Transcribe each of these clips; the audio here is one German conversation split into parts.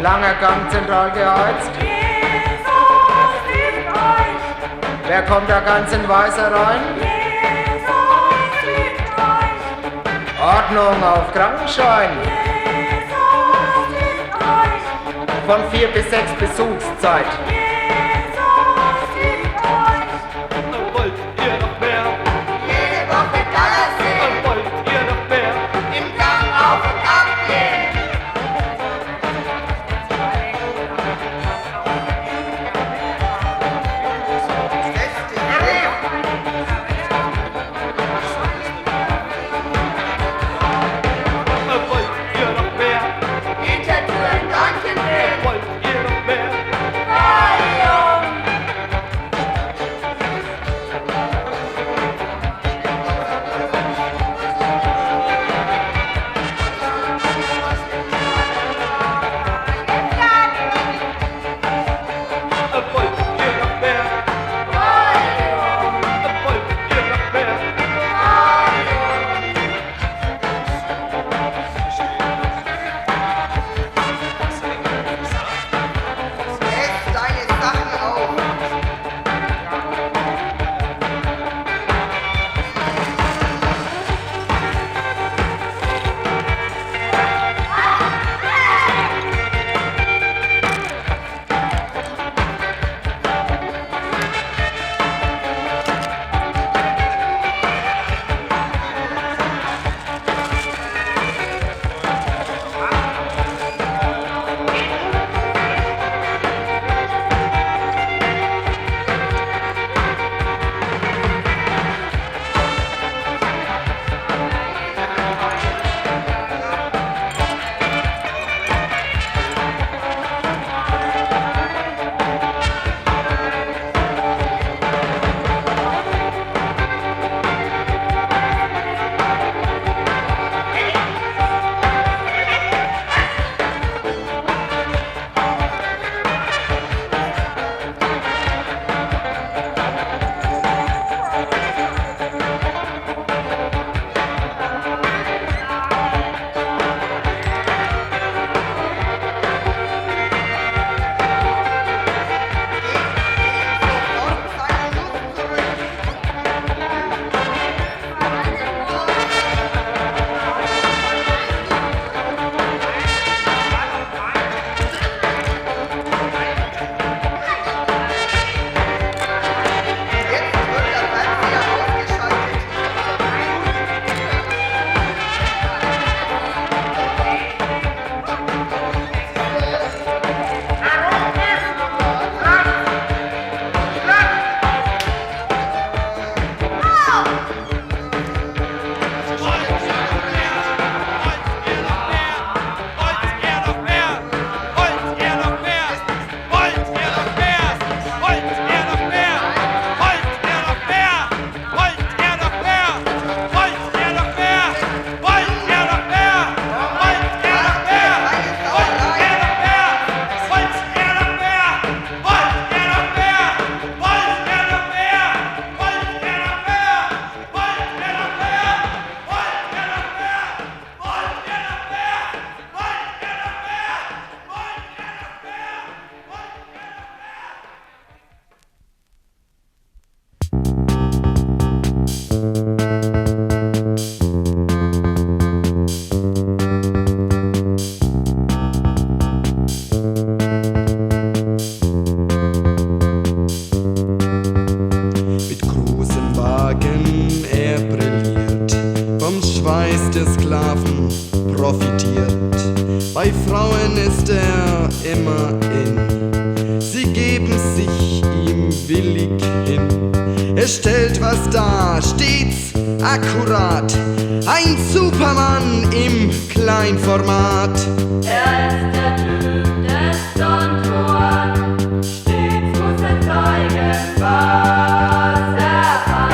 Langer Gang zentral geheizt. Jesus liebt euch. Wer kommt da ganz in Weißer rein? Jesus liebt euch. Ordnung auf Krankenschein. Jesus liebt euch. Von 4 bis 6 Besuchszeit. Jesus liebt euch. Wollt ihr noch mehr? Jede Woche Galaxy. Wollt ihr noch mehr? Im Gang auf und ab gehen. Wollt ihr noch mehr? Hintertüren Däumchen drehen. Wollt ihr noch mehr? Valium. Wollt ihr noch mehr? Valium. Wollt ihr noch mehr? Setz deine Sachen auf. Sofort seine Lust zurück. Jetzt wird der Fernseher ausgeschaltet. Mit großem Wagen er brilliert, vom Schweiß der Sklaven profitiert. Bei Frauen ist er immer in, sie geben sich ihm willig hin. Er stellt was dar, stets akkurat, ein Superman im Kleinformat. Er ist der Typ des Don Juan. Stets muss er zeigen, was er kann.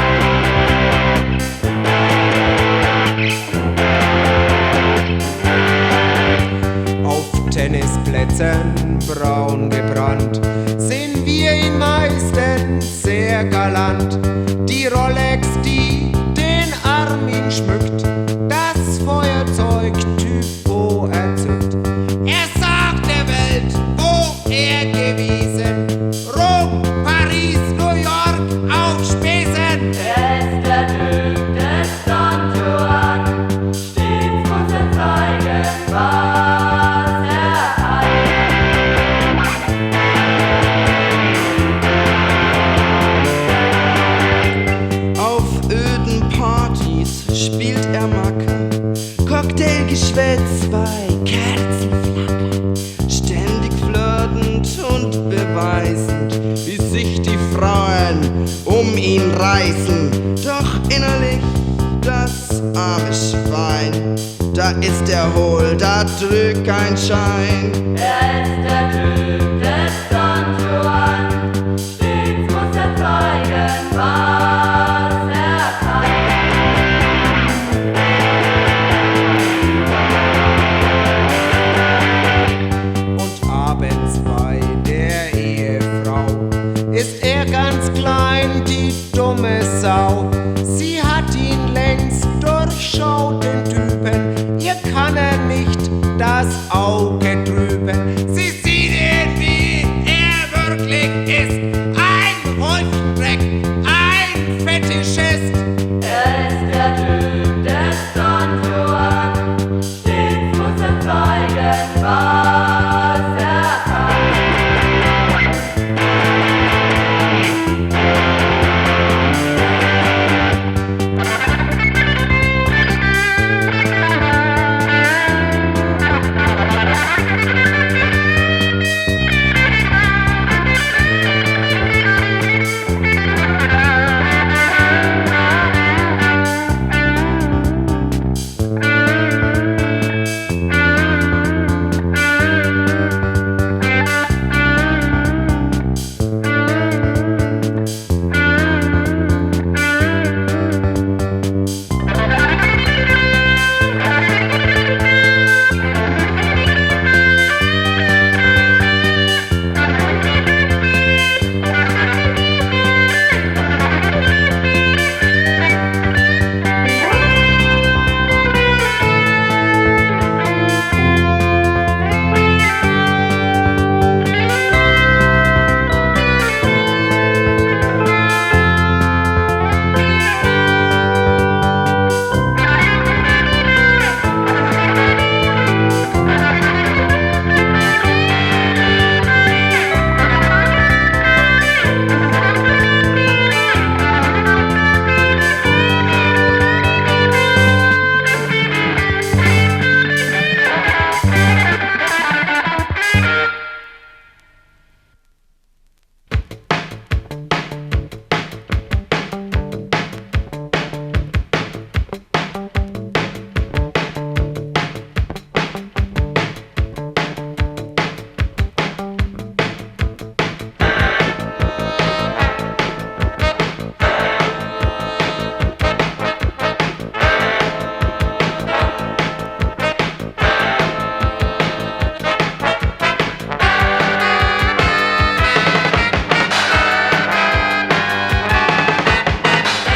Auf Tennisplätzen braun gebrannt sehen wir ihn meistens sehr galant. Die Rolex, die den Armin schmückt, das Feuerzeug Typo erzückt. Er sagt der Welt, spielt er Macker, Cocktailgeschwätz bei Kerzenflacker, ständig flirtend und beweisend, wie sich die Frauen um ihn reißen. Doch innerlich das arme Schwein, da ist er hohl, da drückt kein Schein. Er ist der Typ des Don Juan, stets muss er zeigen, was er kann. Und abends bei der Ehefrau ist er ganz klein, die dumme Sau. Sie hat ihn längst durchschaut, den Typen, ihr kann er nicht das Auge trüben. Sie sieht ihn, wie er wirklich ist, ein Häufendreck, ein Fetischist. Er ist der Typ des Don Juan, stets muss er zeigen, was er kann.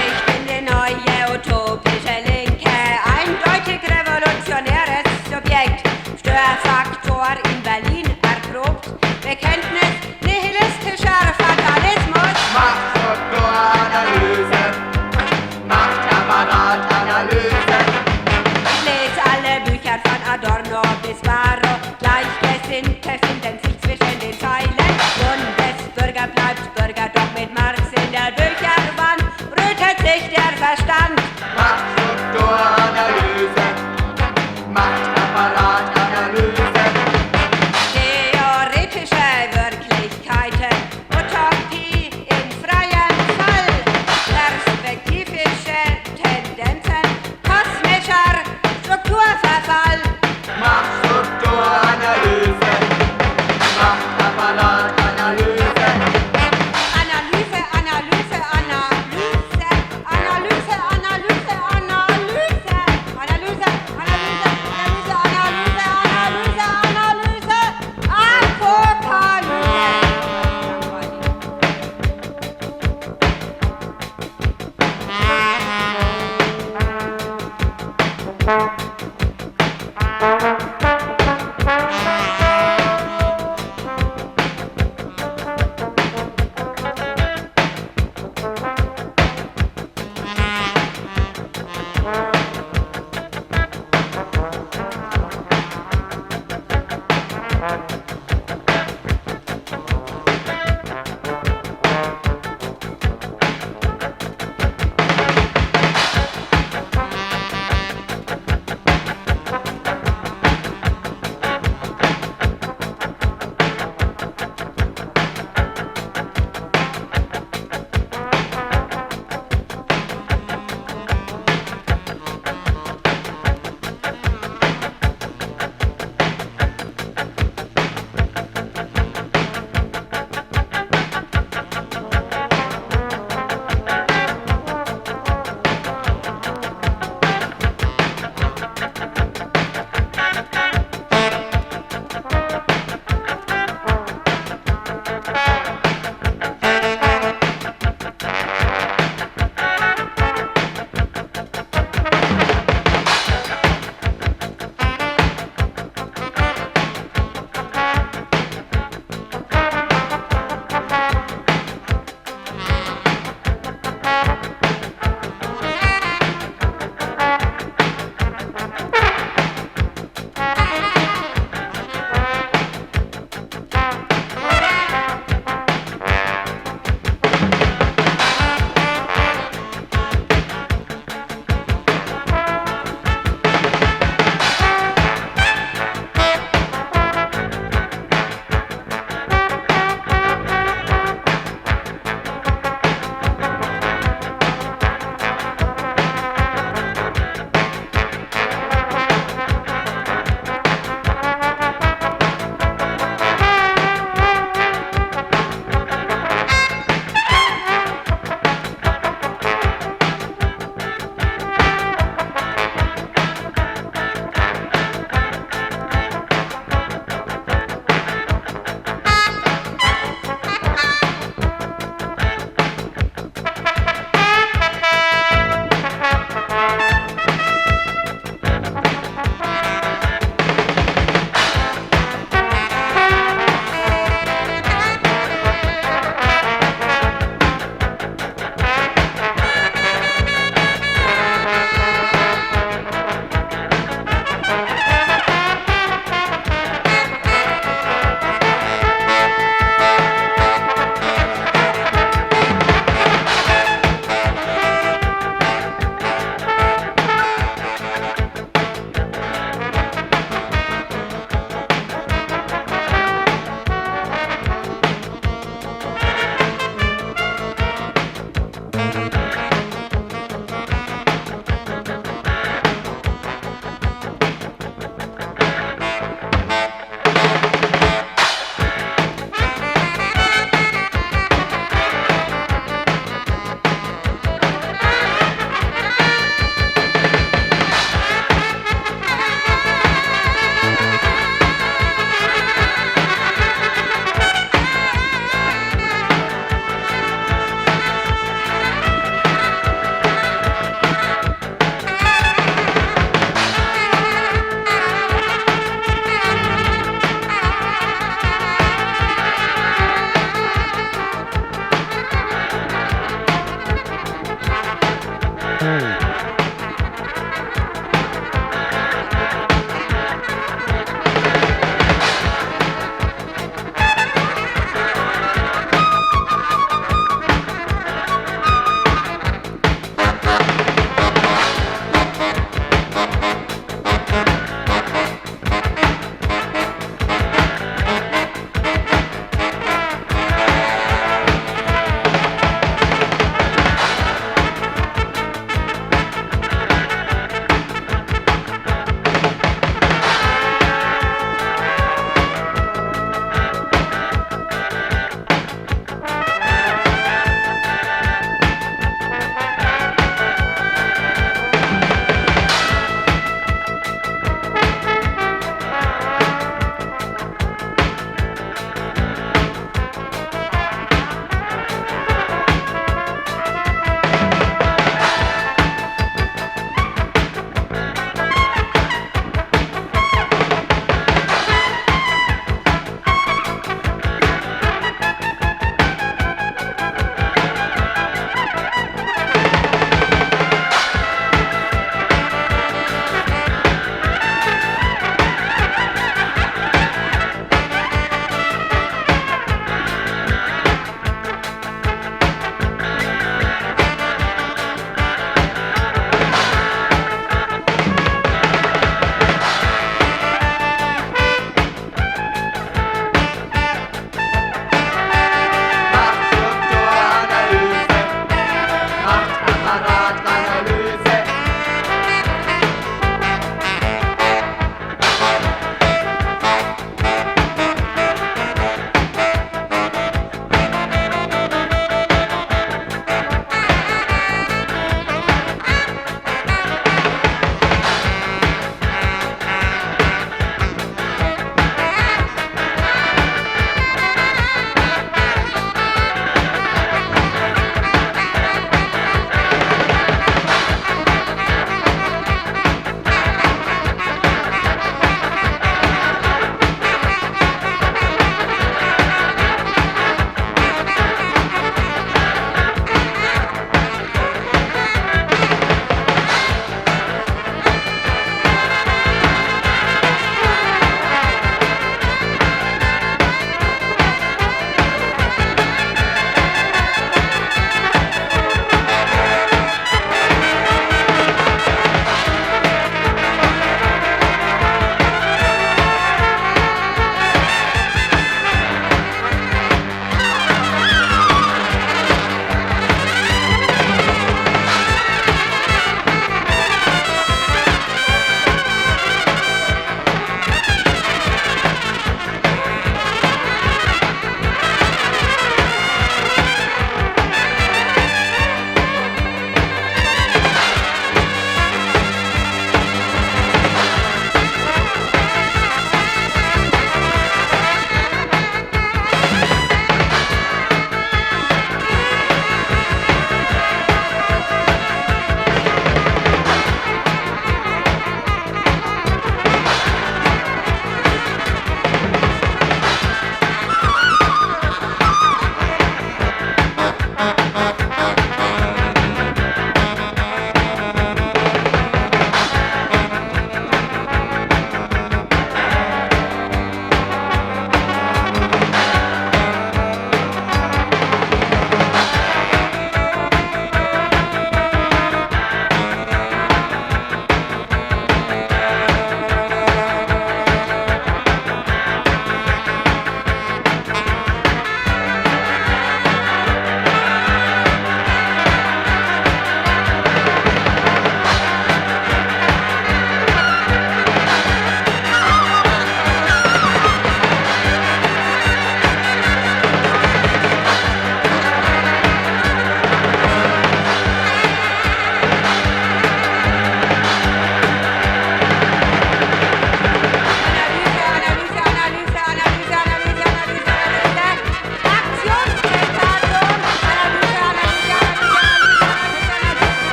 Ich bin die neue utopische Linke, eindeutig revolutionäres Subjekt, Störfaktor in Berlin erprobt, Bekenntnis nihilistischer Fatalismus. Machtstrukturanalyse, Machtapparatsanalyse. Ich lese alle Bücher von Adorno bis Varro, Gleichgesinnte finden sich zwischen den Zeilen. Bundesbürger bleibt Bürger, doch mit Marx in der Bücherwand rötet sich der Verstand. Machtstrukturanalyse, Machtapparatsanalyse. Theoretische Wirklichkeiten, Utopie in freiem Fall, perspektivische Tendenzen, kosmischer Strukturverfall. Machtstrukturanalyse, Machtapparatsanalyse. Analyse, Analyse, Analyse, Analyse, Analyse, Analyse.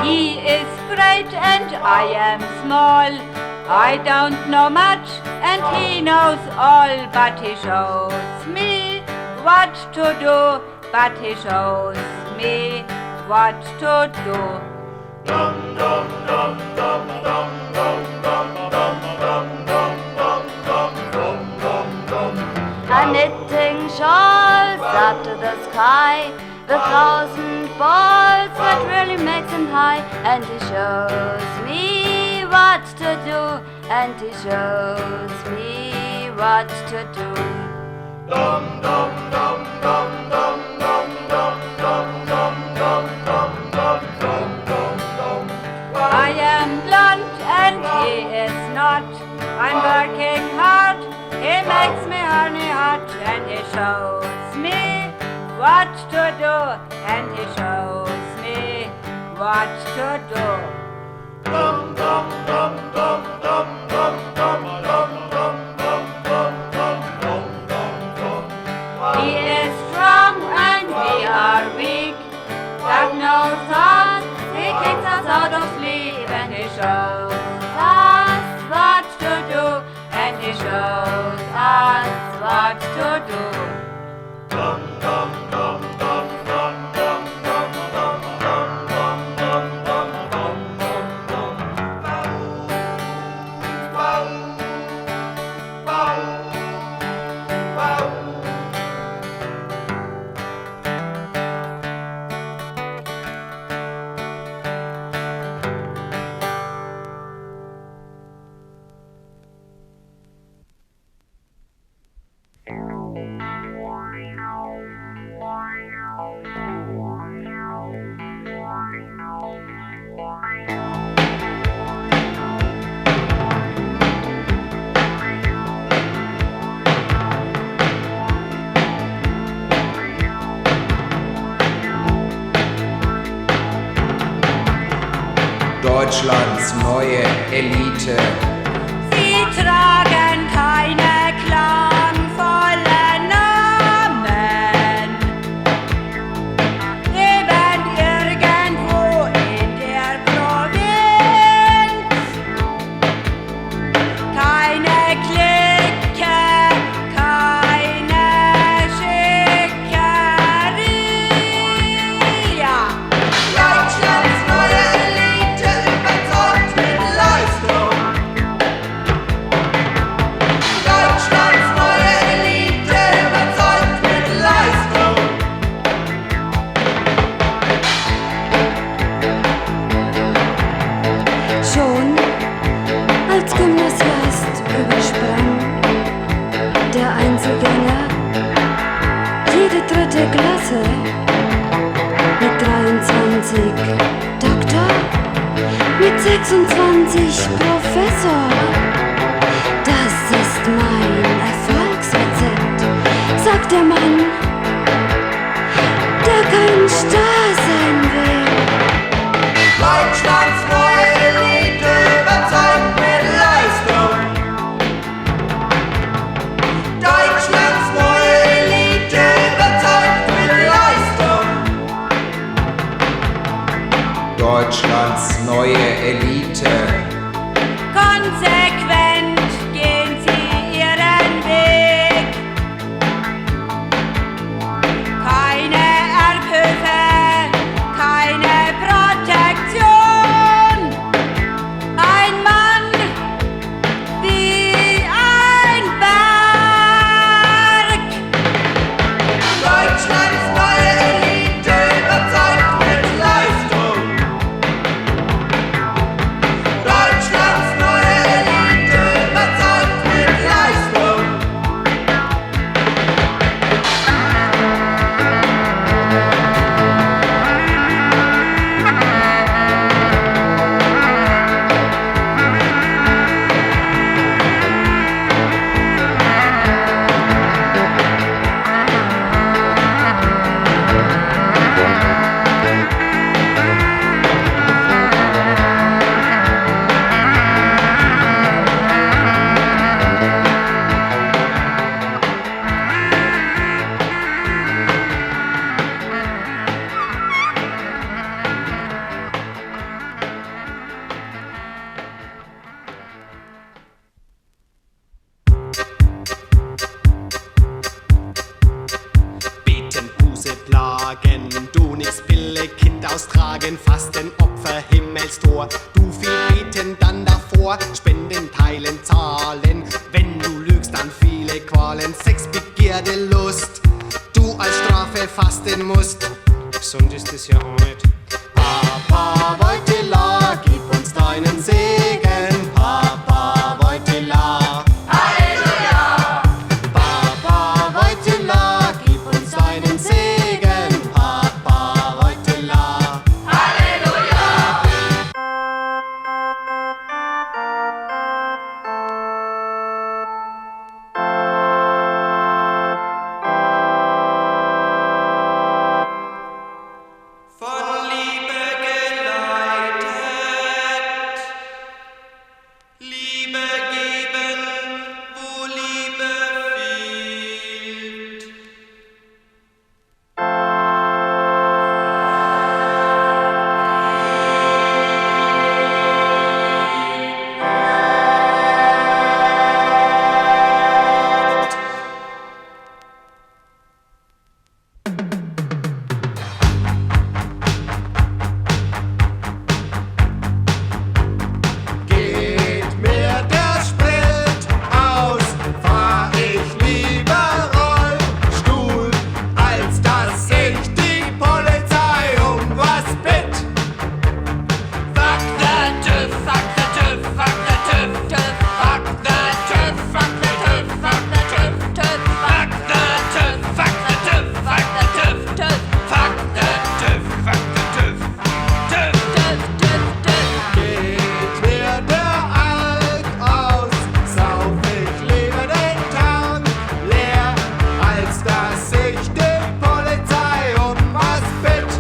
He is great and I am small. I don't know much and he knows all, but he shows me what to do, but he shows me what to do. A knitting shawls up to the sky, the 1,000 balls that really makes him high, and he shows me what to do, and he shows me what to do. I am blunt and he is not. I'm working hard, he makes me honey hot, and he shows me what to do, and he shows me what to do. He is strong and we are weak. God knows us, he kicks us out of sleep, and he shows us what to do, and he shows us what to do. Deutschlands neue Elite. Sie tragen keine klangvollen Namen, leben irgendwo in der Provinz. Keine Clique, keine Schickeria. Deutschlands neue Elite überzeugt mit Leistung. Deutschlands neue Elite überzeugt mit Leistung. Schon als Gymnasiast übersprang der Einzelgänger jede dritte Klasse mit 23 Doktor, mit 26 Professor. Das ist mein Erfolgsrezept, sagt der Mann, der kein Star sein will. Deutschlands neue Elite überzeugt mit Leistung. Deutschlands neue Elite überzeugt mit Leistung. Deutschlands neue Elite. Konsequent gehen sie ihren Weg. Keine Erbhöfe, vor, Spenden, teilen, zahlen. Wenn du lügst, dann viele Qualen. Sex, Begierde, Lust, du als Strafe fasten musst. Gesund ist es ja auch nicht. Papa Wojtyla, gib uns deinen Segen. Papa Wojtyla, Halleluja. Papa Wojtyla, gib uns deinen Segen. Papa Wojtyla, Halleluja. Von Liebe geleitet, Liebe geben, wo Liebe fehlt. Geht mir der Sprit aus, fahr ich lieber Rollstuhl, als dass ich die Polizei um was bitt. Fuck the TÜV, fuck the TÜV, fuck the TÜV, TÜV, fuck the TÜV, fuck the TÜV, fuck the TÜV, TÜV, fuck the TÜV, fuck the TÜV, fuck the TÜV, TÜV, fuck the TÜV, fuck the TÜV, TÜV, TÜV, TÜV, TÜV. Geht mir der Alk aus, sauf ich lieber den Tank leer, als dass ich die Polizei um was bitt.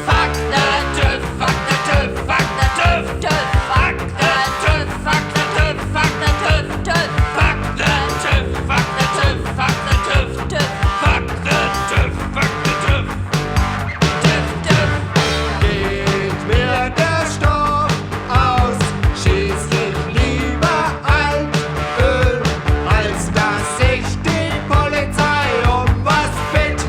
Fuck the TÜV, fuck the TÜV, fuck the TÜV, TÜV, fuck the TÜV, fuck the TÜV, fuck the TÜV, TÜV, fuck the TÜV, fuck the TÜV, fuck the TÜV, TÜV, fuck the TÜV, fuck the TÜV, TÜV, TÜV. Geht mir der Stoff aus, schieß ich lieber Altöl, als dass ich die Polizei um was bitt.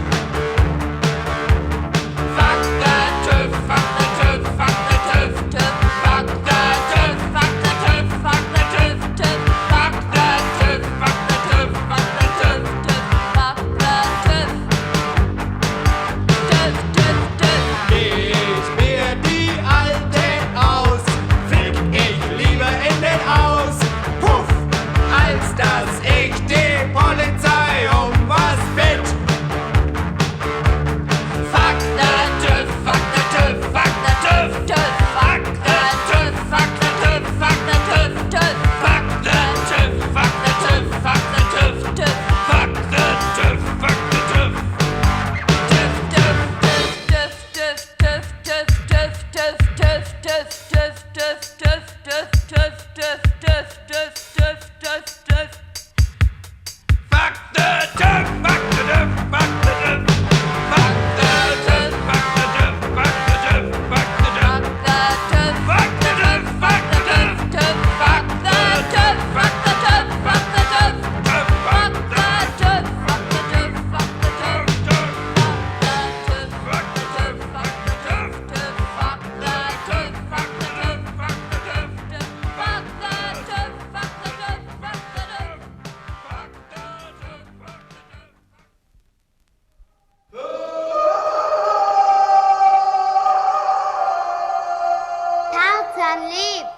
Fuck the TÜV, fuck the TÜV, fuck the TÜV, TÜV, fuck the TÜV, fuck the TÜV, fuck the TÜV, TÜV, fuck the TÜV, fuck the TÜV, fuck the TÜV, TÜV, fuck the TÜV. TÜV, TÜV, TÜV. Geht mir die Alte aus, fick ich lieber in den Aus, puff, als dass ich die Polizei um was bitt. Fuck the TÜV, fuck the TÜV, fuck the TÜV, TÜV, fuck the TÜV, fuck the TÜV, fuck the TÜV, TÜV, fuck the TÜV, fuck the TÜV, fuck the TÜV, TÜV, fuck the TÜV, fuck the TÜV. TÜV, TÜV, TÜV, TÜV, TÜV, TÜV, TÜV, TÜV, TÜV, TÜV, TÜV, TÜV, TÜV, TÜV, TÜV, TÜV, TÜV, TÜV, TÜV, TÜV. Fuck the TÜV, fuck the TÜV, fuck the TÜV. Fuck the TÜV, fuck the TÜV, fuck the TÜV, fuck the TÜV. Fuck the TÜV, fuck the TÜV, TÜV, fuck the TÜV, fuck the TÜV, fuck the TÜV. TÜV, fuck the TÜV, fuck the TÜV, fuck the TÜV, TÜV. Fuck the TÜV, fuck the TÜV, TÜV, fuck the TÜV, fuck the TÜV, fuck the TÜV, TÜV. Fuck the TÜV, fuck the TÜV, fuck the TÜV, fuck the TÜV, fuck the TÜV. Tarzan lebt.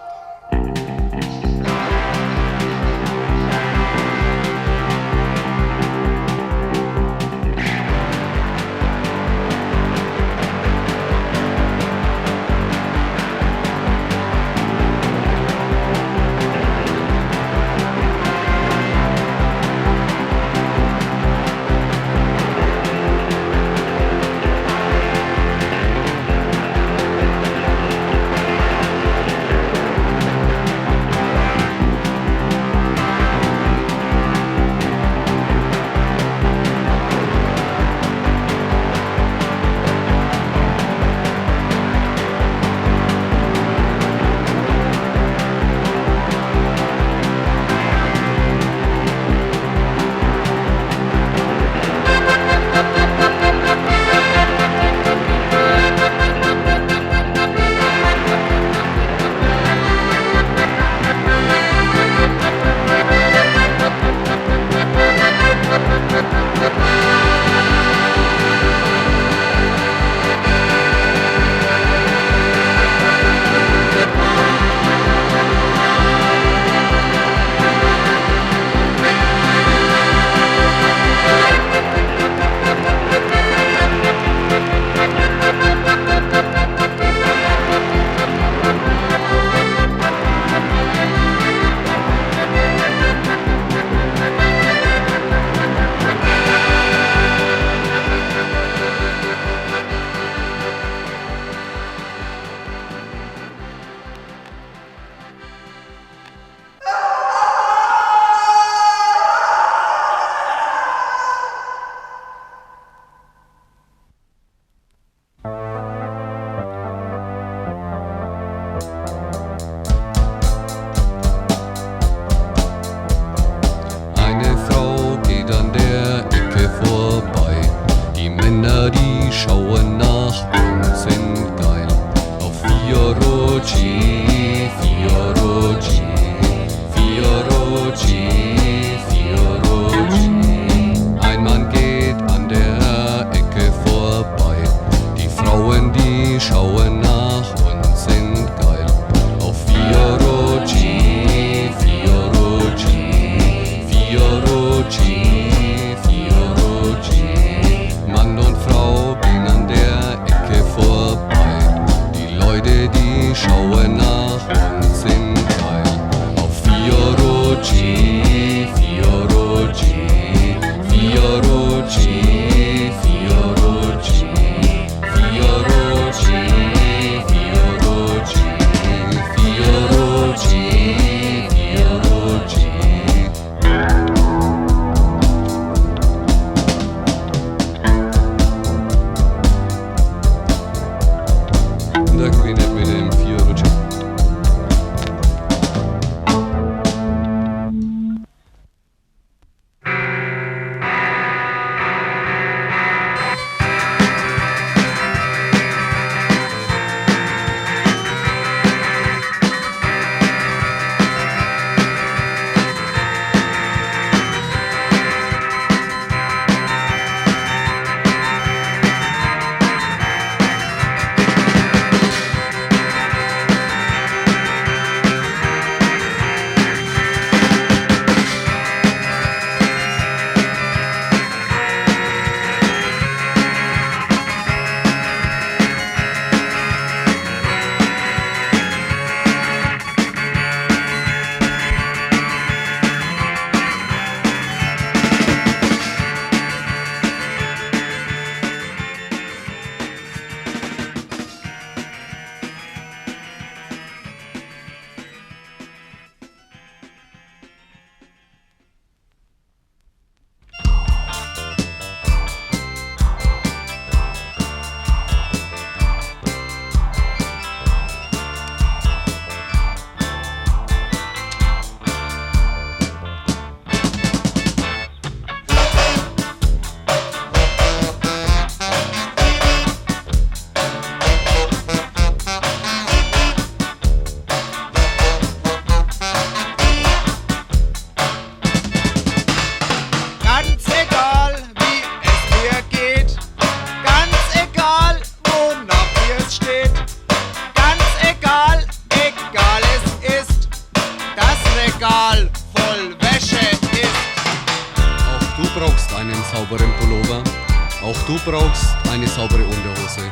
Auch du brauchst eine saubere Unterhose.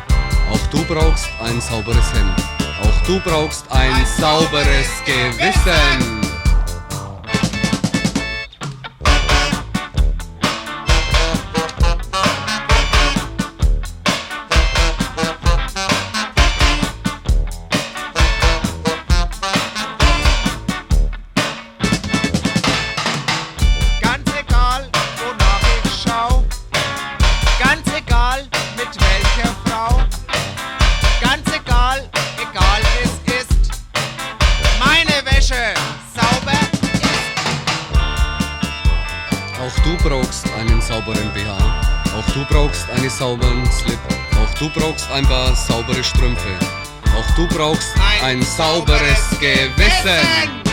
Auch du brauchst ein sauberes Hemd. Auch du brauchst ein sauberes Gewissen. Ganz egal, wonach ich schau, ganz egal, mit welcher Frau, ganz egal, egal es ist, meine Wäsche sauber ist. Auch du brauchst einen sauberen BH. Auch du brauchst einen sauberen Slip. Auch du brauchst ein paar saubere Strümpfe. Auch du brauchst ein sauberes Gewissen.